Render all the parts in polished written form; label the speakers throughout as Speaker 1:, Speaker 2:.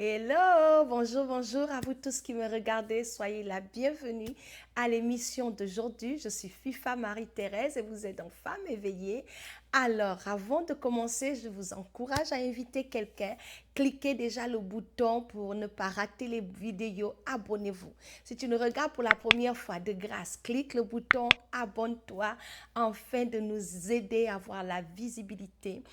Speaker 1: Hello, bonjour, bonjour à vous tous qui me regardez. Soyez la bienvenue à l'émission d'aujourd'hui. Je suis FIFA Marie-Thérèse et vous êtes en Femme éveillée. Alors, avant de commencer, je vous encourage à inviter quelqu'un. Cliquez déjà le bouton pour ne pas rater les vidéos. Abonnez-vous. Si tu nous regardes pour la première fois, de grâce, clique le bouton abonne-toi afin de nous aider à avoir la visibilité.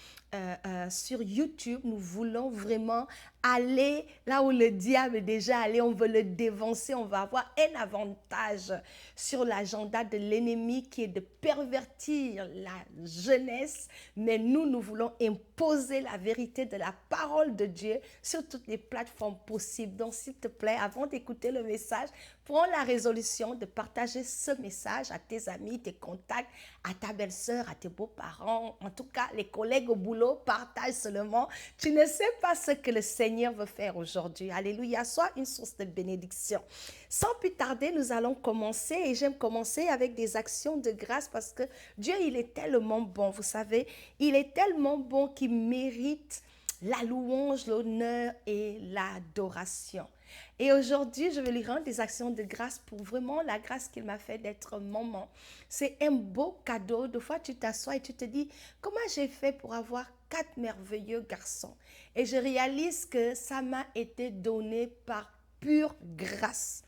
Speaker 1: Sur YouTube, nous voulons vraiment aller là où le diable est déjà allé, on veut le dévancer, on va avoir un avantage sur l'agenda de l'ennemi qui est de pervertir la jeunesse, mais nous voulons imposer la vérité de la parole de Dieu sur toutes les plateformes possibles. Donc, s'il te plaît, avant d'écouter le message, prends la résolution de partager ce message à tes amis, tes contacts, à ta belle-sœur, à tes beaux-parents, en tout cas, les collègues au boulot, partage seulement. Tu ne sais pas ce que le Seigneur veut faire aujourd'hui. Alléluia, sois une source de bénédiction. Sans plus tarder, nous allons commencer et j'aime commencer avec des actions de grâce parce que Dieu, il est tellement bon, vous savez, il est tellement bon qu'il mérite la louange, l'honneur et l'adoration. Et aujourd'hui, je vais lui rendre des actions de grâce pour vraiment la grâce qu'il m'a fait d'être maman. C'est un beau cadeau. Des fois, tu t'assois et tu te dis, comment j'ai fait pour avoir 4 merveilleux garçons? Et je réalise que ça m'a été donné par pure grâce.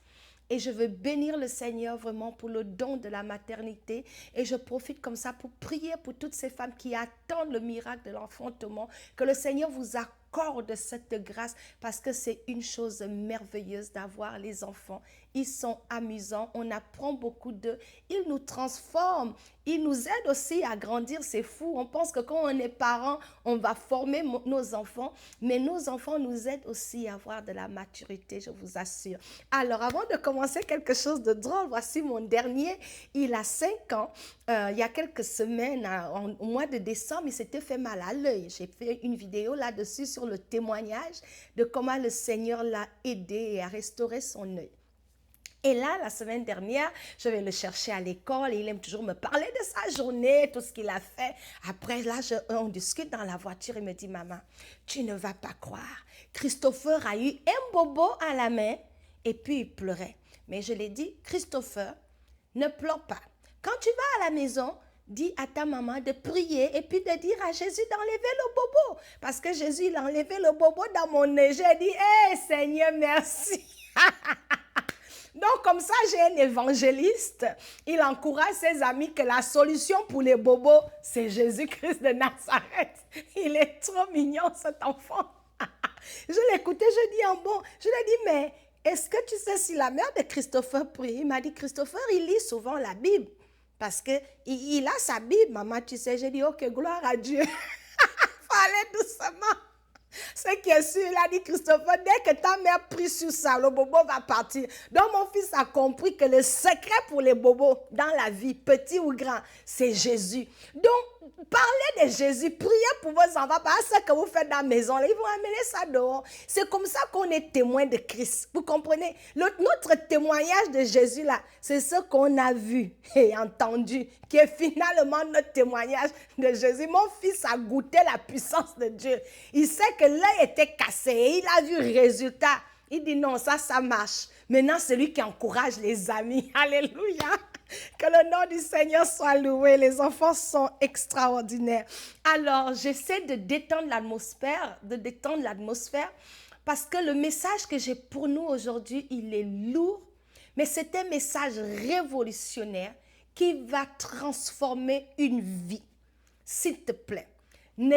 Speaker 1: Et je veux bénir le Seigneur vraiment pour le don de la maternité. Et je profite comme ça pour prier pour toutes ces femmes qui attendent le miracle de l'enfantement. Que le Seigneur vous accorde cette grâce parce que c'est une chose merveilleuse d'avoir les enfants. Ils sont amusants, on apprend beaucoup d'eux. Ils nous transforment, ils nous aident aussi à grandir. C'est fou, on pense que quand on est parent, on va former nos enfants. Mais nos enfants nous aident aussi à avoir de la maturité, je vous assure. Alors, avant de commencer quelque chose de drôle, voici mon dernier. Il a 5 ans. Il y a quelques semaines, au mois de décembre, il s'était fait mal à l'œil. J'ai fait une vidéo là-dessus sur le témoignage de comment le Seigneur l'a aidé et a restauré son œil. Et là, la semaine dernière, je vais le chercher à l'école et il aime toujours me parler de sa journée, tout ce qu'il a fait. Après, là, on discute dans la voiture. Il me dit, maman, tu ne vas pas croire. Christopher a eu un bobo à la main et puis il pleurait. Mais je lui ai dit, Christopher, ne pleure pas. Quand tu vas à la maison, dis à ta maman de prier et puis de dire à Jésus d'enlever le bobo. Parce que Jésus, il a enlevé le bobo dans mon nez. J'ai dit, hé Seigneur, merci. Donc, comme ça, j'ai un évangéliste. Il encourage ses amis que la solution pour les bobos, c'est Jésus-Christ de Nazareth. Il est trop mignon, cet enfant. Je l'écoutais, je dis, je lui ai dit, mais est-ce que tu sais si la mère de Christopher prie? Il m'a dit, Christopher, il lit souvent la Bible. Parce qu'il a sa Bible, maman, tu sais. J'ai dit, ok, gloire à Dieu. Fallait doucement. Ce qui est sûr, il a dit, Christopher, dès que ta mère prie sur ça, le bobo va partir. Donc, mon fils a compris que le secret pour les bobos dans la vie, petit ou grand, c'est Jésus. Donc, parlez de Jésus, priez pour vos enfants, pas ce que vous faites dans la maison, là, ils vont amener ça dehors. C'est comme ça qu'on est témoin de Christ. Vous comprenez? Notre témoignage de Jésus, là, c'est ce qu'on a vu et entendu, qui est finalement notre témoignage de Jésus. Mon fils a goûté la puissance de Dieu. Il sait que l'œil était cassé et il a vu le résultat. Il dit non, ça marche. Maintenant, c'est lui qui encourage les amis. Alléluia. Que le nom du Seigneur soit loué. Les enfants sont extraordinaires. Alors, j'essaie de détendre l'atmosphère, parce que le message que j'ai pour nous aujourd'hui, il est lourd, mais c'est un message révolutionnaire qui va transformer une vie. S'il te plaît, ne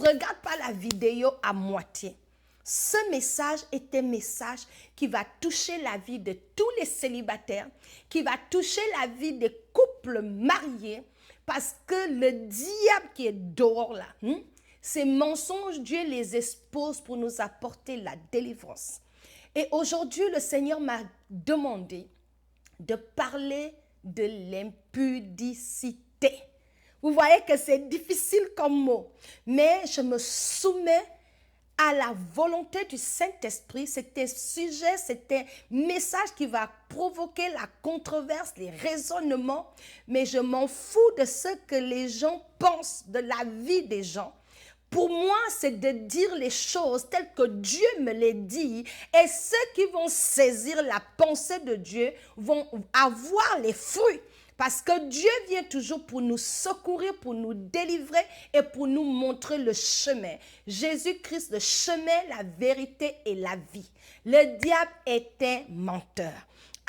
Speaker 1: regarde pas la vidéo à moitié. Ce message est un message qui va toucher la vie de tous les célibataires, qui va toucher la vie des couples mariés, parce que le diable qui est dehors là, ces mensonges, Dieu les expose pour nous apporter la délivrance. Et aujourd'hui, le Seigneur m'a demandé de parler de l'impudicité. Vous voyez que c'est difficile comme mot, mais je me soumets à la volonté du Saint-Esprit. C'est un sujet, c'est un message qui va provoquer la controverse, les raisonnements, mais je m'en fous de ce que les gens pensent de la vie des gens. Pour moi, c'est de dire les choses telles que Dieu me les dit. Et ceux qui vont saisir la pensée de Dieu vont avoir les fruits. Parce que Dieu vient toujours pour nous secourir, pour nous délivrer et pour nous montrer le chemin. Jésus-Christ, le chemin, la vérité et la vie. Le diable est un menteur.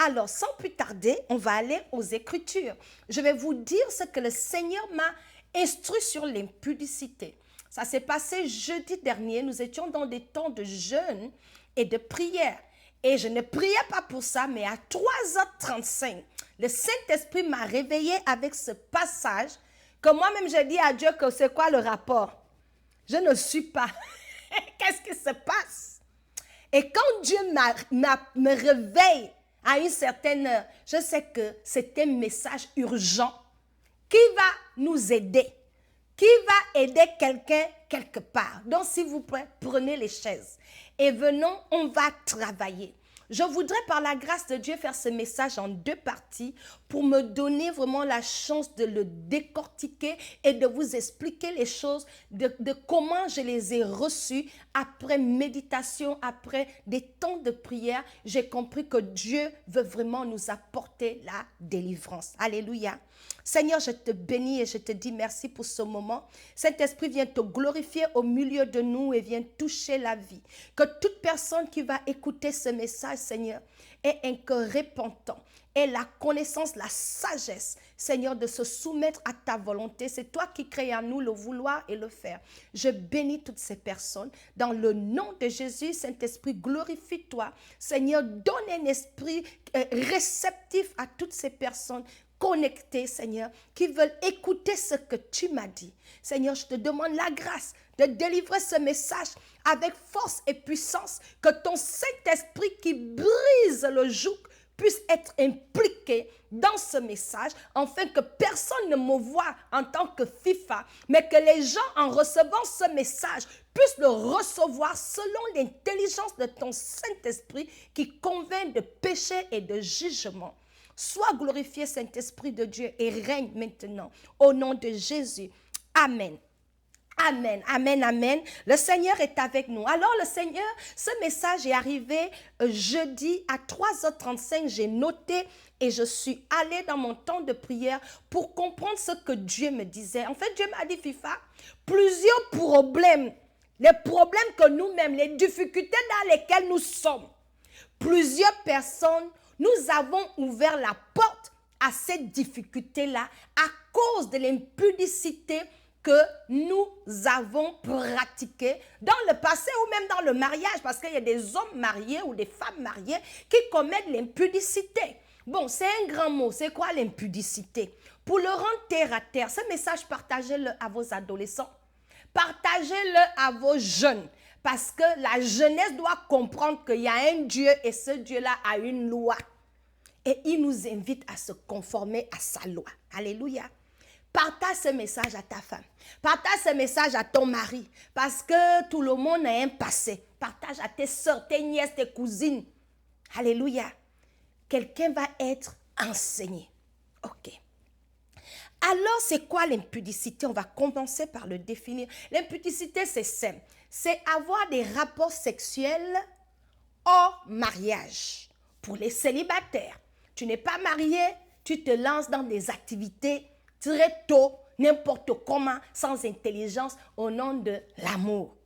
Speaker 1: Alors, sans plus tarder, on va aller aux Écritures. Je vais vous dire ce que le Seigneur m'a instruit sur l'impudicité. Ça s'est passé jeudi dernier. Nous étions dans des temps de jeûne et de prière. Et je ne priais pas pour ça, mais à 3h35, le Saint-Esprit m'a réveillé avec ce passage que moi-même j'ai dit à Dieu que c'est quoi le rapport? Je ne suis pas. Qu'est-ce qui se passe? Et quand Dieu me réveille à une certaine heure, je sais que c'est un message urgent qui va nous aider, qui va aider quelqu'un quelque part. Donc, s'il vous plaît, prenez les chaises et venons, on va travailler. Je voudrais, par la grâce de Dieu, faire ce message en 2 parties pour me donner vraiment la chance de le décortiquer et de vous expliquer les choses, de comment je les ai reçues après méditation, après des temps de prière. J'ai compris que Dieu veut vraiment nous apporter la délivrance. Alléluia. Seigneur, je te bénis et je te dis merci pour ce moment. Saint-Esprit, viens te glorifier au milieu de nous et viens toucher la vie. Que toute personne qui va écouter ce message, Seigneur, ait un cœur repentant, ait la connaissance, la sagesse, Seigneur, de se soumettre à ta volonté. C'est toi qui crées en nous le vouloir et le faire. Je bénis toutes ces personnes. Dans le nom de Jésus, Saint-Esprit, glorifie-toi. Seigneur, donne un esprit réceptif à toutes ces personnes connectés, Seigneur, qui veulent écouter ce que tu m'as dit. Seigneur, je te demande la grâce de délivrer ce message avec force et puissance, que ton Saint-Esprit qui brise le joug puisse être impliqué dans ce message, afin que personne ne me voie en tant que FIFA, mais que les gens, en recevant ce message, puissent le recevoir selon l'intelligence de ton Saint-Esprit qui convainc de péché et de jugement. Sois glorifié, Saint-Esprit de Dieu, et règne maintenant. Au nom de Jésus. Amen. Amen, amen, amen. Le Seigneur est avec nous. Alors le Seigneur, ce message est arrivé jeudi à 3h35. J'ai noté et je suis allée dans mon temps de prière pour comprendre ce que Dieu me disait. En fait, Dieu m'a dit, FIFA, plusieurs problèmes, les problèmes que nous-mêmes, les difficultés dans lesquelles nous sommes, plusieurs personnes, nous avons ouvert la porte à cette difficulté-là à cause de l'impudicité que nous avons pratiquée dans le passé ou même dans le mariage, parce qu'il y a des hommes mariés ou des femmes mariées qui commettent l'impudicité. Bon, c'est un grand mot. C'est quoi l'impudicité? Pour le rendre terre à terre, ce message, partagez-le à vos adolescents. Partagez-le à vos jeunes. Parce que la jeunesse doit comprendre qu'il y a un Dieu et ce Dieu-là a une loi. Et il nous invite à se conformer à sa loi. Alléluia. Partage ce message à ta femme. Partage ce message à ton mari. Parce que tout le monde a un passé. Partage à tes soeurs, tes nièces, tes cousines. Alléluia. Quelqu'un va être enseigné. Ok. Alors, c'est quoi l'impudicité? On va commencer par le définir. L'impudicité, c'est simple. C'est avoir des rapports sexuels hors mariage. Pour les célibataires, tu n'es pas marié, tu te lances dans des activités très tôt, n'importe comment, sans intelligence, au nom de l'amour.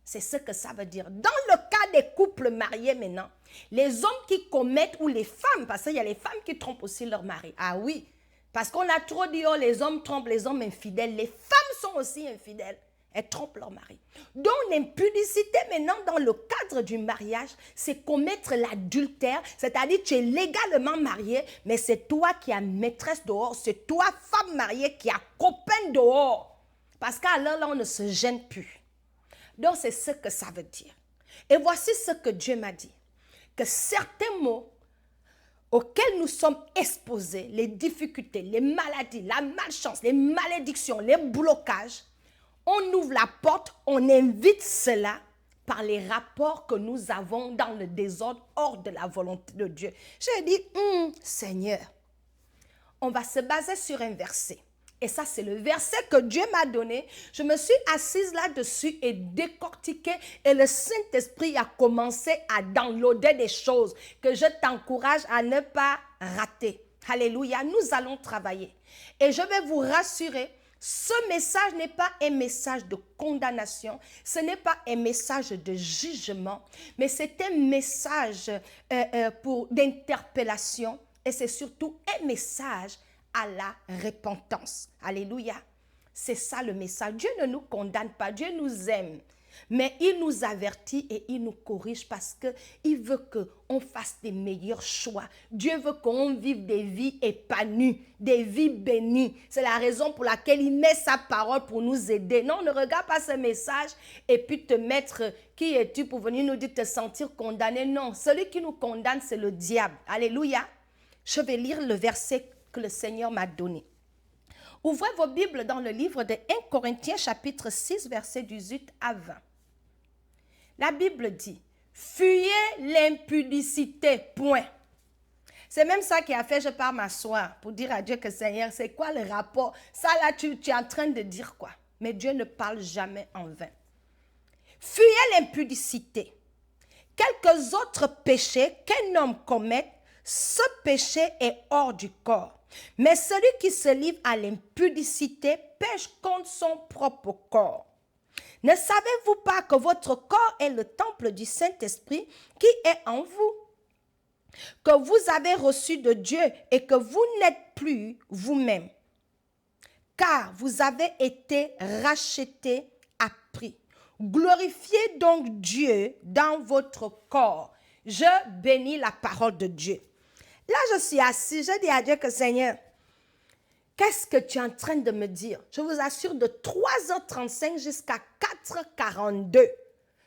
Speaker 1: C'est ce que ça veut dire. Dans le cas des couples mariés maintenant, les hommes qui commettent, ou les femmes, parce qu'il y a les femmes qui trompent aussi leur mari. Ah oui, parce qu'on a trop dit, oh, les hommes trompent les hommes infidèles. Les femmes sont aussi infidèles. Elles trompent leur mari. Donc l'impudicité maintenant dans le cadre du mariage, c'est commettre l'adultère, c'est-à-dire tu es légalement marié, mais c'est toi qui as maîtresse dehors, c'est toi femme mariée qui as copain dehors. Parce qu'alors là on ne se gêne plus. Donc c'est ce que ça veut dire. Et voici ce que Dieu m'a dit, que certains mots auxquels nous sommes exposés, les difficultés, les maladies, la malchance, les malédictions, les blocages, on ouvre la porte, on invite cela par les rapports que nous avons dans le désordre hors de la volonté de Dieu. J'ai dit, Seigneur, on va se baser sur un verset Et ça, c'est le verset que Dieu m'a donné. Je me suis assise là-dessus et décortiqué. Et le Saint-Esprit a commencé à downloader des choses que je t'encourage à ne pas rater. Alléluia, nous allons travailler. Et je vais vous rassurer, ce message n'est pas un message de condamnation, ce n'est pas un message de jugement, mais c'est un message d'interpellation et c'est surtout un message à la repentance. Alléluia. C'est ça le message. Dieu ne nous condamne pas, Dieu nous aime. Mais il nous avertit et il nous corrige parce qu'il veut qu'on fasse des meilleurs choix. Dieu veut qu'on vive des vies épanouies, des vies bénies. C'est la raison pour laquelle il met sa parole pour nous aider. Non, ne regarde pas ce message et puis te mettre, qui es-tu pour venir nous dire te sentir condamné? Non, celui qui nous condamne, c'est le diable. Alléluia. Je vais lire le verset que le Seigneur m'a donné. Ouvrez vos Bibles dans le livre de 1 Corinthiens chapitre 6, verset 18 à 20. La Bible dit, fuyez l'impudicité, point. C'est même ça qui a fait, je pars m'asseoir pour dire à Dieu que Seigneur, c'est quoi le rapport? Ça là, tu es en train de dire quoi? Mais Dieu ne parle jamais en vain. Fuyez l'impudicité. Quelques autres péchés qu'un homme commet, ce péché est hors du corps. Mais celui qui se livre à l'impudicité pêche contre son propre corps. Ne savez-vous pas que votre corps est le temple du Saint-Esprit qui est en vous, que vous avez reçu de Dieu et que vous n'êtes plus vous-même, car vous avez été rachetés à prix. Glorifiez donc Dieu dans votre corps. Je bénis la parole de Dieu. Là, je suis assis, je dis à Dieu que Seigneur, qu'est-ce que tu es en train de me dire? Je vous assure, de 3h35 jusqu'à 4h42,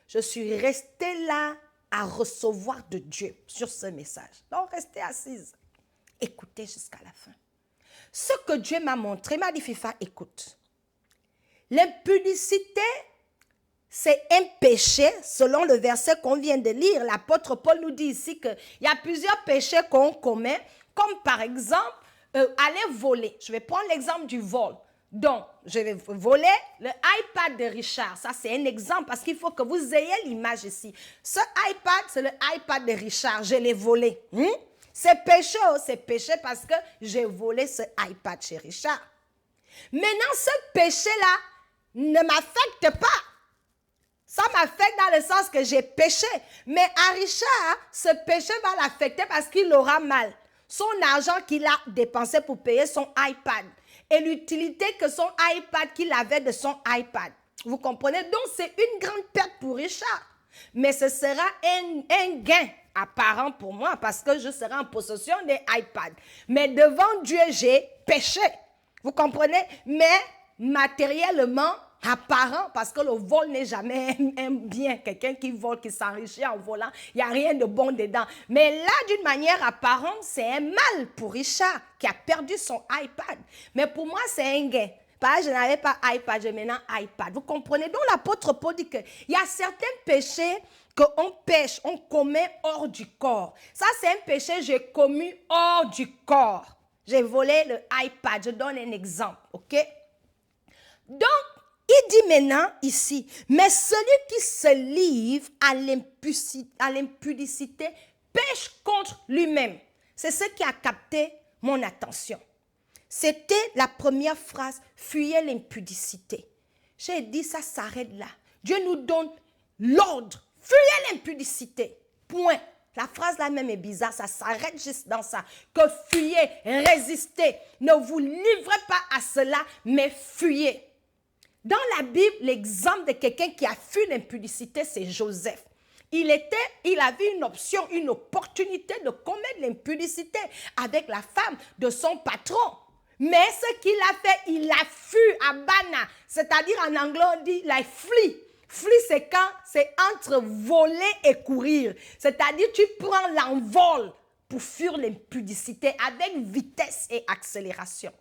Speaker 1: je suis restée là à recevoir de Dieu sur ce message. Donc, restez assise. Écoutez jusqu'à la fin. Ce que Dieu m'a montré, m'a dit, Fifa, écoute. L'impudicité, c'est un péché, selon le verset qu'on vient de lire. L'apôtre Paul nous dit ici qu'il y a plusieurs péchés qu'on commet, comme par exemple, aller voler. Je vais prendre l'exemple du vol. Donc, je vais voler le iPad de Richard. Ça, c'est un exemple parce qu'il faut que vous ayez l'image ici. Ce iPad, c'est le iPad de Richard. Je l'ai volé. C'est péché, c'est péché parce que j'ai volé ce iPad chez Richard. Maintenant, ce péché-là ne m'affecte pas. Ça m'affecte dans le sens que j'ai péché. Mais à Richard, ce péché va l'affecter parce qu'il aura mal. Son argent qu'il a dépensé pour payer son iPad et l'utilité que son iPad qu'il avait de son iPad. Vous comprenez? Donc, c'est une grande perte pour Richard. Mais ce sera un gain apparent pour moi parce que je serai en possession des iPads. Mais devant Dieu, j'ai péché. Vous comprenez? Mais matériellement, apparent, parce que le vol n'est jamais un bien. Quelqu'un qui vole, qui s'enrichit en volant, il n'y a rien de bon dedans. Mais là, d'une manière apparente, c'est un mal pour Richard qui a perdu son iPad. Mais pour moi, c'est un gain. Parce que je n'avais pas iPad, j'ai maintenant iPad. Vous comprenez? Donc, l'apôtre Paul dit qu'il y a certains péchés qu'on pêche, on commet hors du corps. Ça, c'est un péché que j'ai commis hors du corps. J'ai volé le iPad. Je donne un exemple, ok? Donc, il dit maintenant ici, mais celui qui se livre à l'impudicité pêche contre lui-même. C'est ce qui a capté mon attention. C'était la première phrase, fuyez l'impudicité. J'ai dit, ça s'arrête là. Dieu nous donne l'ordre, fuyez l'impudicité. Point. La phrase là même est bizarre, ça s'arrête juste dans ça. Que fuyez, résistez. Ne vous livrez pas à cela, mais fuyez. Dans la Bible, l'exemple de quelqu'un qui a fui l'impudicité, c'est Joseph. Il avait une option, une opportunité de commettre l'impudicité avec la femme de son patron. Mais ce qu'il a fait, il a fui à Bana. C'est-à-dire en anglais, on dit like flee. Flee, c'est quand c'est entre voler et courir. C'est-à-dire tu prends l'envol pour fuir l'impudicité avec vitesse et accélération.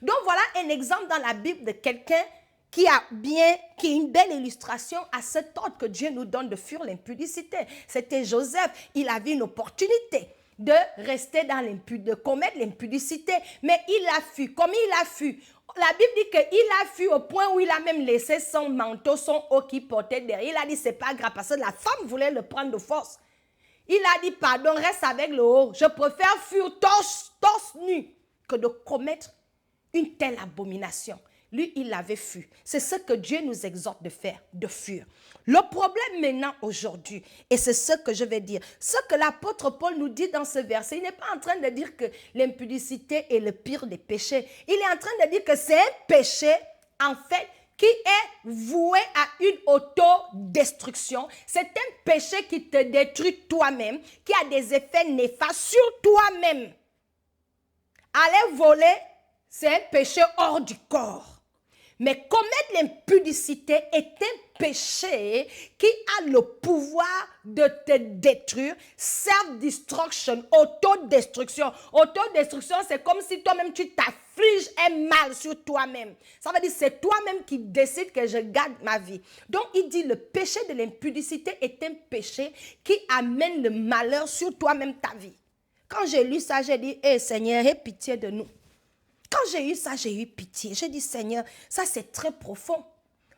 Speaker 1: Donc voilà un exemple dans la Bible de quelqu'un qui est une belle illustration à cet ordre que Dieu nous donne de fuir l'impudicité. C'était Joseph. Il avait une opportunité de rester dans de commettre l'impudicité, mais il a fui. Comme il a fui, La Bible dit qu'il a fui au point où il a même laissé son manteau, son haut qu'il portait derrière. Il a dit, c'est pas grave, parce que la femme voulait le prendre de force. Il a dit, pardon, reste avec le haut. Je préfère fuir torse nu que de commettre une telle abomination. Lui, il l'avait fui. C'est ce que Dieu nous exhorte de faire, de fuir. Le problème maintenant, aujourd'hui, et c'est ce que je vais dire, ce que l'apôtre Paul nous dit dans ce verset, il n'est pas en train de dire que l'impudicité est le pire des péchés. Il est en train de dire que c'est un péché, en fait, qui est voué à une autodestruction. C'est un péché qui te détruit toi-même, qui a des effets néfastes sur toi-même. Aller voler, c'est un péché hors du corps. Mais commettre l'impudicité est un péché qui a le pouvoir de te détruire. Self-destruction, autodestruction. Autodestruction, c'est comme si toi-même tu t'affliges un mal sur toi-même. Ça veut dire c'est toi-même qui décides que je garde ma vie. Donc il dit le péché de l'impudicité est un péché qui amène le malheur sur toi-même ta vie. Quand j'ai lu ça, j'ai dit, Seigneur, aie pitié de nous. Quand j'ai eu ça, j'ai eu pitié. J'ai dit, Seigneur, ça c'est très profond.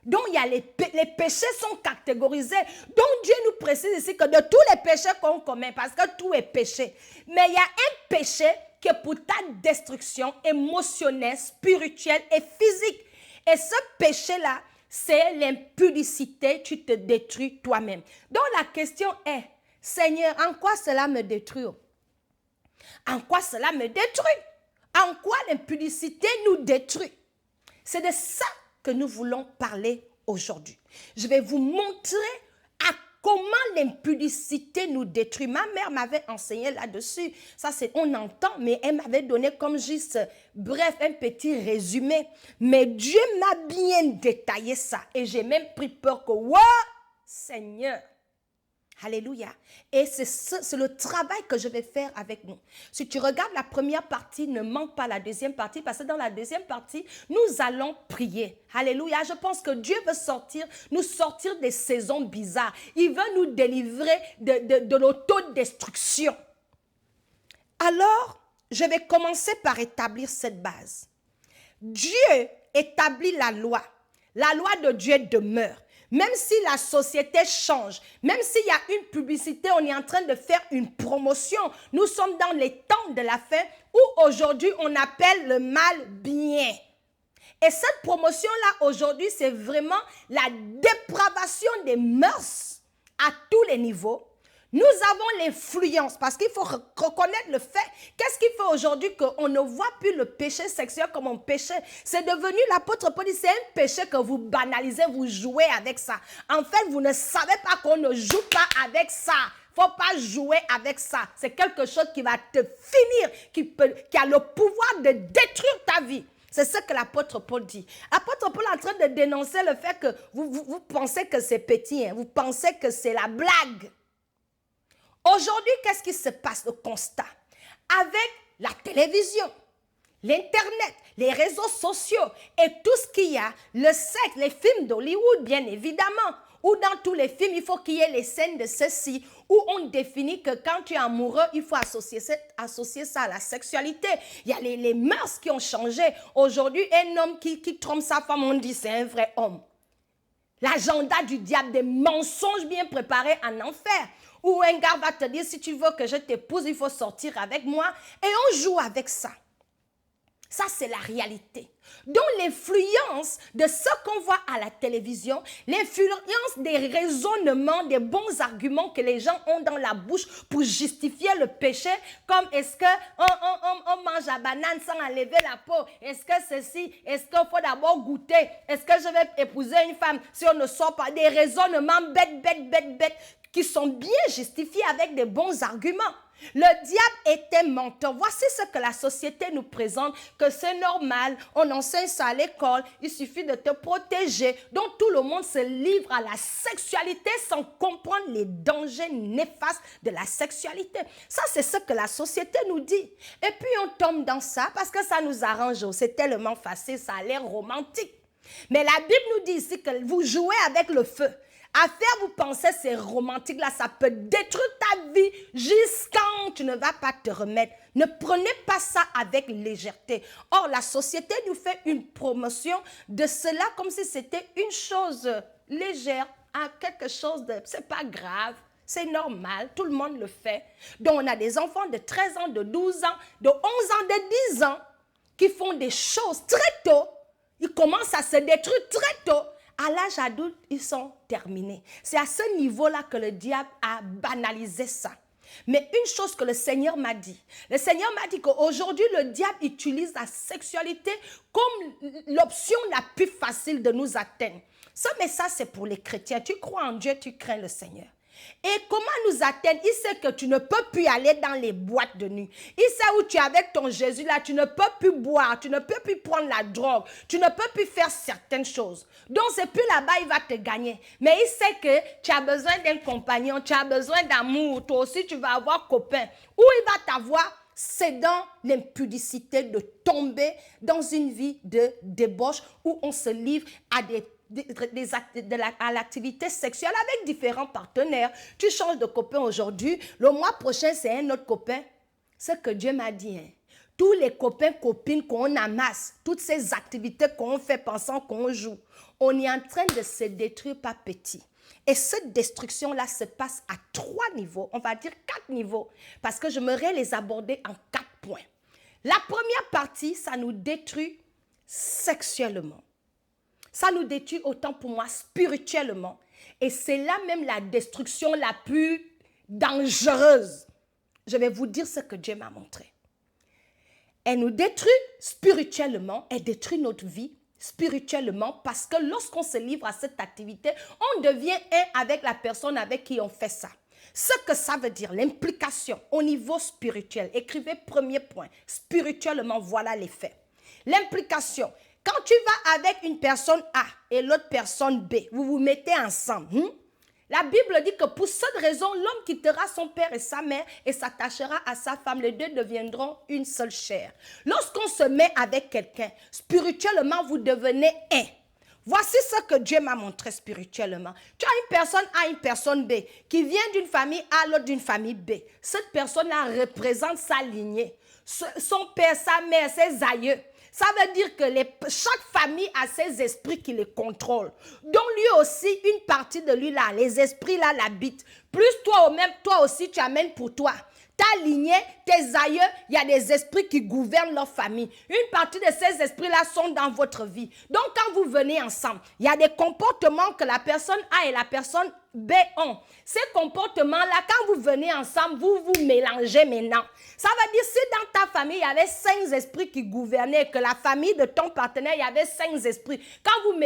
Speaker 1: Donc, il y a les péchés sont catégorisés. Donc, Dieu nous précise ici que de tous les péchés qu'on commet, parce que tout est péché, mais il y a un péché qui est pour ta destruction émotionnelle, spirituelle et physique. Et ce péché-là, c'est l'impudicité, tu te détruis toi-même. Donc, la question est, Seigneur, en quoi cela me détruit? En quoi cela me détruit? En quoi l'impudicité nous détruit? C'est de ça que nous voulons parler aujourd'hui. Je vais vous montrer à comment l'impudicité nous détruit. Ma mère m'avait enseigné là-dessus. Ça, on entend, mais elle m'avait donné comme juste, bref, un petit résumé. Mais Dieu m'a bien détaillé ça. Et j'ai même pris peur que, wow, Seigneur, alléluia. Et c'est le travail que je vais faire avec nous. Si tu regardes la première partie, ne manque pas la deuxième partie, parce que dans la deuxième partie, nous allons prier. Alléluia. Je pense que Dieu veut nous sortir des saisons bizarres. Il veut nous délivrer de l'autodestruction. Alors, je vais commencer par établir cette base. Dieu établit la loi. La loi de Dieu demeure. Même si la société change, même s'il y a une publicité, on est en train de faire une promotion. Nous sommes dans les temps de la fin où aujourd'hui on appelle le mal bien. Et cette promotion-là aujourd'hui, c'est vraiment la dépravation des mœurs à tous les niveaux. Nous avons l'influence parce qu'il faut reconnaître le fait. Qu'est-ce qui fait aujourd'hui qu'on ne voit plus le péché sexuel comme un péché? C'est devenu, l'apôtre Paul dit, c'est un péché que vous banalisez, vous jouez avec ça. En fait, vous ne savez pas qu'on ne joue pas avec ça. Il ne faut pas jouer avec ça. C'est quelque chose qui va te finir, qui a le pouvoir de détruire ta vie. C'est ce que l'apôtre Paul dit. L'apôtre Paul est en train de dénoncer le fait que vous pensez que c'est petit, hein? Vous pensez que c'est la blague. Aujourd'hui, qu'est-ce qui se passe, le constat? Avec la télévision, l'Internet, les réseaux sociaux et tout ce qu'il y a, le sexe, les films d'Hollywood, bien évidemment, où dans tous les films, il faut qu'il y ait les scènes de ceci, où on définit que quand tu es amoureux, il faut associer ça à la sexualité. Il y a les mœurs qui ont changé. Aujourd'hui, un homme qui trompe sa femme, on dit c'est un vrai homme. L'agenda du diable, des mensonges bien préparés en enfer. Où un gars va te dire, si tu veux que je t'épouse, il faut sortir avec moi. Et on joue avec ça. Ça, c'est la réalité. Donc, l'influence de ce qu'on voit à la télévision, l'influence des raisonnements, des bons arguments que les gens ont dans la bouche pour justifier le péché, comme est-ce qu'on mange la banane sans enlever la peau? Est-ce que ceci? Est-ce qu'il faut d'abord goûter? Est-ce que je vais épouser une femme si on ne sort pas? Des raisonnements bêtes, qui sont bien justifiés avec des bons arguments. Le diable est un menteur. Voici ce que la société nous présente, que c'est normal, on enseigne ça à l'école, il suffit de te protéger. Donc tout le monde se livre à la sexualité sans comprendre les dangers néfastes de la sexualité. Ça, c'est ce que la société nous dit. Et puis on tombe dans ça parce que ça nous arrange. C'est tellement facile, ça a l'air romantique. Mais la Bible nous dit ici que vous jouez avec le feu. À faire, vous pensez, c'est romantique, là, ça peut détruire ta vie jusqu'à tu ne vas pas te remettre. Ne prenez pas ça avec légèreté. Or, la société nous fait une promotion de cela comme si c'était une chose légère, quelque chose de... C'est pas grave, c'est normal, tout le monde le fait. Donc, on a des enfants de 13 ans, de 12 ans, de 11 ans, de 10 ans qui font des choses très tôt. Ils commencent à se détruire très tôt. À l'âge adulte, ils sont terminés. C'est à ce niveau-là que le diable a banalisé ça. Mais une chose que le Seigneur m'a dit qu'aujourd'hui, le diable utilise la sexualité comme l'option la plus facile de nous atteindre. Ce message, c'est pour les chrétiens. Tu crois en Dieu, tu crains le Seigneur. Et comment nous atteindre? Il sait que tu ne peux plus aller dans les boîtes de nuit. Il sait où tu es avec ton Jésus là, tu ne peux plus boire, tu ne peux plus prendre la drogue, tu ne peux plus faire certaines choses. Donc c'est plus là-bas, il va te gagner. Mais il sait que tu as besoin d'un compagnon, tu as besoin d'amour, toi aussi tu vas avoir copain. Où il va t'avoir? C'est dans l'impudicité de tomber dans une vie de débauche où on se livre à à l'activité sexuelle avec différents partenaires. Tu changes de copain aujourd'hui, le mois prochain, c'est un autre copain. Ce que Dieu m'a dit, hein, tous les copains, copines qu'on amasse, toutes ces activités qu'on fait pensant qu'on joue, on est en train de se détruire par petit. Et cette destruction-là se passe à 3 niveaux, on va dire 4 niveaux, parce que j'aimerais les aborder en 4 points. La première partie, ça nous détruit sexuellement. Ça nous détruit autant pour moi spirituellement. Et c'est là même la destruction la plus dangereuse. Je vais vous dire ce que Dieu m'a montré. Elle nous détruit spirituellement, elle détruit notre vie spirituellement parce que lorsqu'on se livre à cette activité, on devient un avec la personne avec qui on fait ça. Ce que ça veut dire, l'implication au niveau spirituel. Écrivez premier point. Spirituellement, voilà les faits. L'implication. Quand tu vas avec une personne A et l'autre personne B, vous vous mettez ensemble. La Bible dit que pour cette raison, l'homme quittera son père et sa mère et s'attachera à sa femme. Les deux deviendront une seule chair. Lorsqu'on se met avec quelqu'un, spirituellement, vous devenez un. Voici ce que Dieu m'a montré spirituellement. Tu as une personne A, une personne B, qui vient d'une famille A, l'autre d'une famille B. Cette personne-là représente sa lignée, son père, sa mère, ses aïeux. Ça veut dire que chaque famille a ses esprits qui les contrôlent. Donc lui aussi, une partie de lui là, les esprits là l'habitent. Plus toi aussi, tu amènes pour toi. Ta lignée, tes aïeux, il y a des esprits qui gouvernent leur famille. Une partie de ces esprits-là sont dans votre vie. Donc, quand vous venez ensemble, il y a des comportements que la personne A et la personne B ont. Ces comportements-là, quand vous venez ensemble, vous vous mélangez maintenant. Ça veut dire, si dans ta famille, il y avait 5 esprits qui gouvernaient, que la famille de ton partenaire, il y avait 5 esprits. Quand vous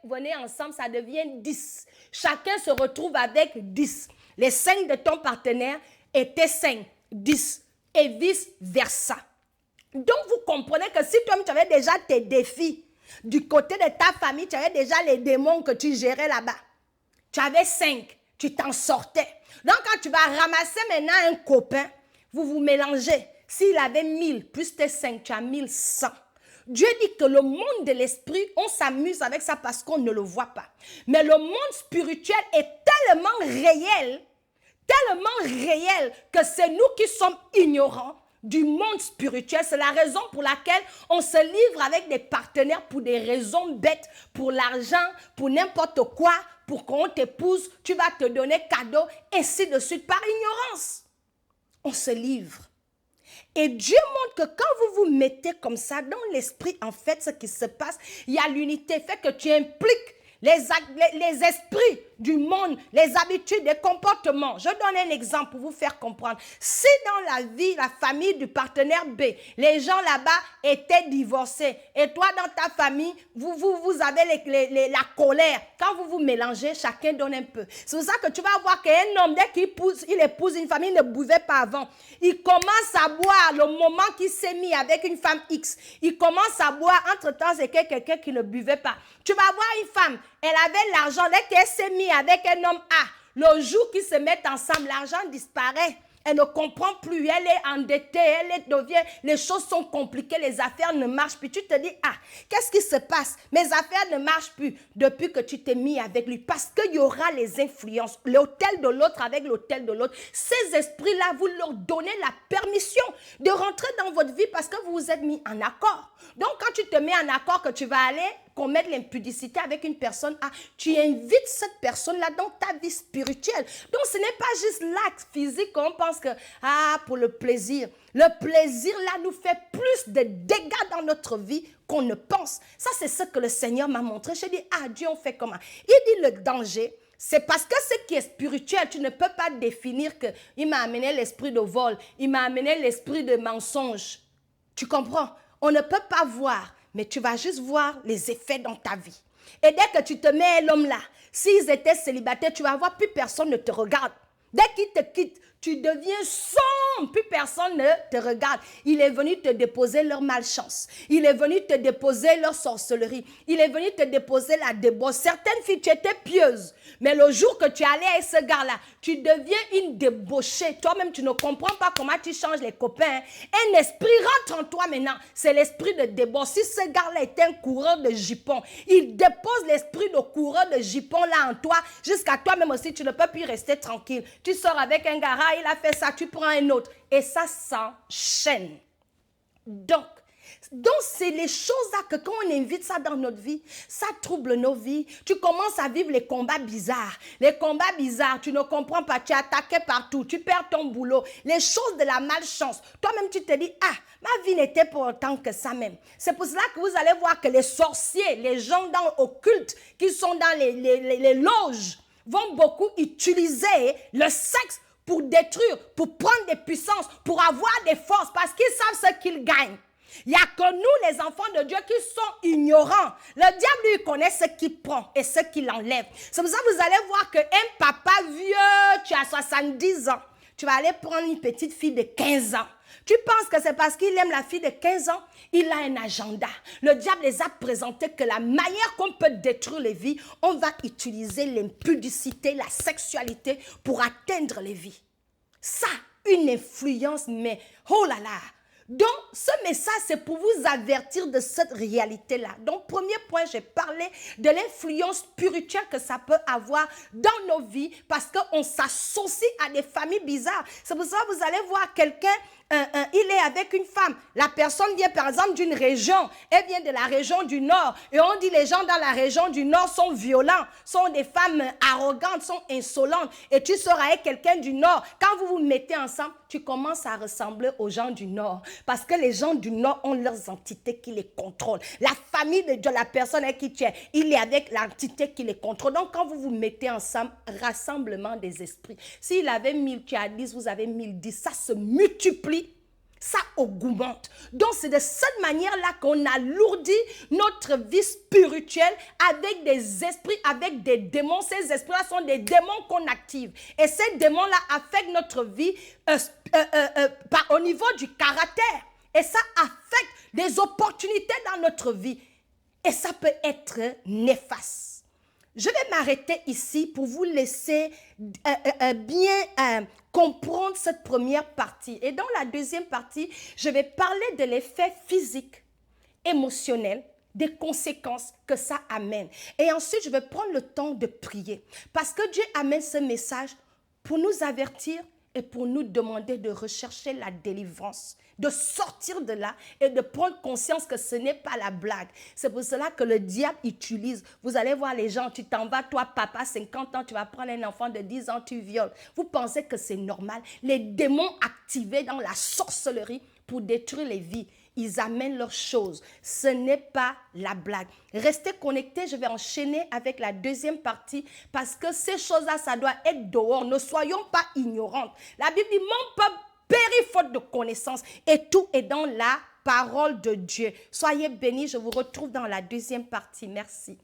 Speaker 1: venez ensemble, ça devient 10. Chacun se retrouve avec 10. Les 5 de ton partenaire étaient 5. 10 et vice-versa. Donc, vous comprenez que si toi, tu avais déjà tes défis du côté de ta famille, tu avais déjà les démons que tu gérais là-bas. Tu avais 5, tu t'en sortais. Donc, quand tu vas ramasser maintenant un copain, vous vous mélangez. S'il avait 1000 plus tes 5, tu as 1100. Dieu dit que le monde de l'esprit, on s'amuse avec ça parce qu'on ne le voit pas. Mais le monde spirituel est tellement réel que c'est nous qui sommes ignorants du monde spirituel. C'est la raison pour laquelle on se livre avec des partenaires pour des raisons bêtes, pour l'argent, pour n'importe quoi, pour qu'on t'épouse, tu vas te donner cadeau, ainsi de suite, par ignorance. On se livre. Et Dieu montre que quand vous vous mettez comme ça dans l'esprit, en fait, ce qui se passe, il y a l'unité, fait que tu impliques les esprits du monde, les habitudes, les comportements. Je donne un exemple pour vous faire comprendre. Si dans la vie, la famille du partenaire B, les gens là-bas étaient divorcés et toi dans ta famille, vous avez la colère. Quand vous vous mélangez, chacun donne un peu. C'est pour ça que tu vas voir qu'un homme, dès qu'il épouse une famille, il ne buvait pas avant. Il commence à boire le moment qu'il s'est mis avec une femme X. Il commence à boire. Entre-temps, c'est quelqu'un qui ne buvait pas. Tu vas voir une femme, elle avait l'argent. Dès qu'elle s'est mise avec un homme A, le jour qu'ils se mettent ensemble, l'argent disparaît. elle ne comprend plus, elle est endettée, les choses sont compliquées, les affaires ne marchent plus. Tu te dis, ah, qu'est-ce qui se passe? Mes affaires ne marchent plus depuis que tu t'es mis avec lui. Parce qu'il y aura les influences, l'hôtel de l'autre avec l'hôtel de l'autre. Ces esprits-là, vous leur donnez la permission de rentrer dans votre vie parce que vous vous êtes mis en accord. Donc, quand tu te mets en accord que tu vas aller commettre l'impudicité avec une personne, ah, tu invites cette personne-là dans ta vie spirituelle. Donc, ce n'est pas juste l'acte physique qu'on pense que, ah, pour le plaisir. Le plaisir, là, nous fait plus de dégâts dans notre vie qu'on ne pense. Ça, c'est ce que le Seigneur m'a montré. Je dis, ah, Dieu, on fait comment? Il dit le danger. C'est parce que ce qui est spirituel, tu ne peux pas définir qu'il m'a amené l'esprit de vol, il m'a amené l'esprit de mensonge. Tu comprends? On ne peut pas voir, mais tu vas juste voir les effets dans ta vie. Et dès que tu te mets l'homme là, s'ils étaient célibataires, tu vas voir, plus personne ne te regarde. Dès qu'il te quitte, tu deviens sombre, plus personne ne te regarde. Il est venu te déposer leur malchance. Il est venu te déposer leur sorcellerie. Il est venu te déposer la débauche. Certaines filles, tu étais pieuse. Mais le jour que tu allais avec ce gars-là, tu deviens une débauchée. Toi-même, tu ne comprends pas comment tu changes les copains. Un esprit rentre en toi maintenant. C'est l'esprit de débauche. Si ce gars-là était un coureur de jupons, il dépose l'esprit de coureur de jupons là en toi. Jusqu'à toi-même aussi, tu ne peux plus rester tranquille. Tu sors avec un gars, il a fait ça, tu prends un autre. Et ça s'enchaîne. Donc, c'est les choses-là que quand on invite ça dans notre vie, ça trouble nos vies. Tu commences à vivre les combats bizarres. Les combats bizarres, tu ne comprends pas, tu es attaqué partout, tu perds ton boulot. Les choses de la malchance. Toi-même, tu te dis, ah, ma vie n'était pas autant que ça même. C'est pour cela que vous allez voir que les sorciers, les gens dans occultes qui sont dans les loges, vont beaucoup utiliser le sexe pour détruire, pour prendre des puissances, pour avoir des forces, parce qu'ils savent ce qu'ils gagnent. Il n'y a que nous, les enfants de Dieu, qui sont ignorants. Le diable, lui, connaît ce qu'il prend et ce qu'il enlève. C'est pour ça que vous allez voir qu'un papa vieux, tu as 70 ans, tu vas aller prendre une petite fille de 15 ans. Tu penses que c'est parce qu'il aime la fille de 15 ans? Il a un agenda. Le diable les a présentés que la manière qu'on peut détruire les vies, on va utiliser l'impudicité, la sexualité pour atteindre les vies. Ça, une influence, mais oh là là! Donc, ce message, c'est pour vous avertir de cette réalité-là. Donc, premier point, j'ai parlé de l'influence spirituelle que ça peut avoir dans nos vies parce qu'on s'associe à des familles bizarres. C'est pour ça que vous allez voir quelqu'un, il est avec une femme. La personne vient par exemple d'une région. Elle vient de la région du Nord. Et on dit les gens dans la région du Nord sont violents, sont des femmes arrogantes, sont insolentes. Et tu sors avec quelqu'un du Nord. Quand vous vous mettez ensemble, tu commences à ressembler aux gens du Nord. Parce que les gens du Nord ont leurs entités qui les contrôlent. La famille de la personne avec qui tu es, il est avec l'entité qui les contrôle. Donc quand vous vous mettez ensemble, rassemblement des esprits. S'il avait 1000, tu as 10, vous avez 1010. Ça se multiplie. Ça augmente. Donc, c'est de cette manière-là qu'on alourdit notre vie spirituelle avec des esprits, avec des démons. Ces esprits-là sont des démons qu'on active. Et ces démons-là affectent notre vie au niveau du caractère. Et ça affecte des opportunités dans notre vie. Et ça peut être néfaste. Je vais m'arrêter ici pour vous laisser bien comprendre cette première partie. Et dans la deuxième partie, je vais parler de l'effet physique, émotionnel, des conséquences que ça amène. Et ensuite, je vais prendre le temps de prier. Parce que Dieu amène ce message pour nous avertir et pour nous demander de rechercher la délivrance, de sortir de là et de prendre conscience que ce n'est pas la blague. C'est pour cela que le diable utilise. Vous allez voir les gens, tu t'en vas, toi papa, 50 ans, tu vas prendre un enfant de 10 ans, tu violes. Vous pensez que c'est normal. Les démons activés dans la sorcellerie pour détruire les vies, ils amènent leurs choses. Ce n'est pas la blague. Restez connectés, je vais enchaîner avec la deuxième partie parce que ces choses-là, ça doit être dehors. Ne soyons pas ignorantes. La Bible dit, mon peuple périt faute de connaissance et tout est dans la parole de Dieu. Soyez bénis, je vous retrouve dans la deuxième partie. Merci.